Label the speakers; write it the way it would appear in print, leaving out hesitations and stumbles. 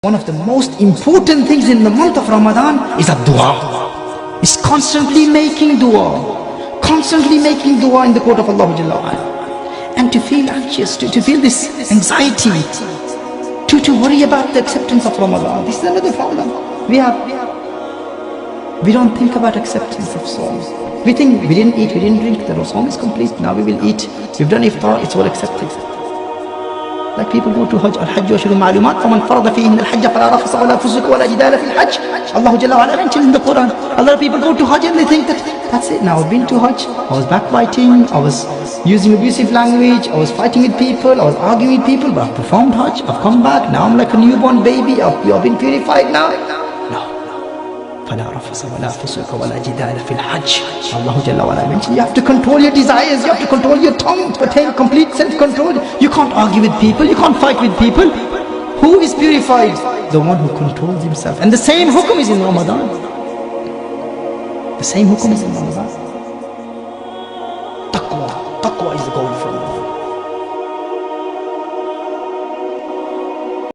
Speaker 1: One of the most important things in the month of Ramadan is a dua. It's constantly making dua. Constantly making dua in the court of Allah Jalla wa Ala. And to feel anxious, to feel this anxiety, to worry about the acceptance of Ramadan. This is another problem. We don't think about acceptance of Saum. We think we didn't eat, we didn't drink, the Saum is complete, now we will eat. We've done iftar, it's all accepted. Like people go to Hajj, Al-Hajj wa Ashhurun Ma'lumat, فَمَنْ فَرَضَ فِيهِنَّ الْحَجَّ فَلَا رَفَثَ وَلَا فُسُوقَ وَلَا جِدَالَ فِي الْحَجِّ. Allah Jalla wa Ala mentions in the Quran. A lot of people go to Hajj and they think that that's it. Now I've been to Hajj, I was backbiting, I was using abusive language, I was fighting with people, I was arguing with people, but I've performed Hajj, I've come back, now I'm like a newborn baby, I've been purified now. No. فَلَا رَفَثَ وَلَا فُسُوقَ وَلَا جِدَالَ فِي الْحَجِّ. Allah Jalla wa Ala mentions you have to control your desires, you have to control your tongue to attain complete self-control. You can't argue with people, you can't fight with people. Who is purified? The one who controls himself. And the same hukum is in Ramadan. The same hukum is in Ramadan.